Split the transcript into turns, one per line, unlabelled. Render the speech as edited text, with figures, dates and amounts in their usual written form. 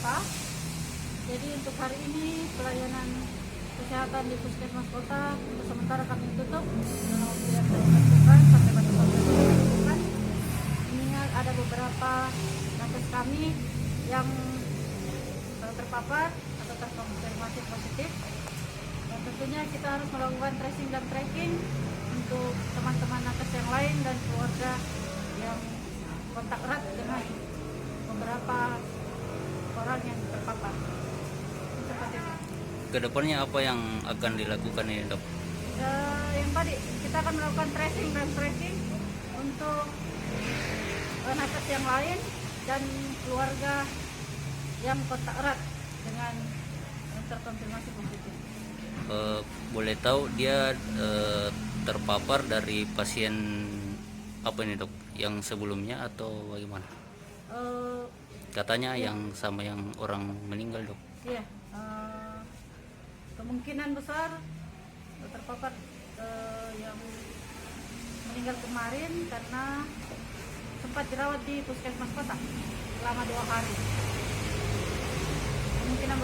apa-apa. Jadi untuk hari ini pelayanan kesehatan di Puskesmas Kota untuk sementara kami tutup dalam waktu yang saya tentukan sampai pada waktu yang saya tentukan. Mengingat ada beberapa nakes kami yang terpapar atau terkonfirmasi positif, dan tentunya kita harus melakukan tracing dan tracking untuk teman-teman nakes yang lain dan keluarga yang kontak erat dengan beberapa orang yang terpapar. Seperti itu.
Kedepannya apa yang akan dilakukan ini, Dok?
Yang tadi kita akan melakukan tracing dan tracking untuk nakes yang lain dan keluarga yang kontak erat dengan yang terkonfirmasi positif.
Boleh tahu dia terpapar dari pasien apa ini, Dok? Yang sebelumnya atau bagaimana? Katanya yang sama yang orang meninggal, Dok.
Iya, kemungkinan besar terpapar yang meninggal kemarin karena sempat dirawat di Puskesmas Kota selama 2 hari. Kemungkinan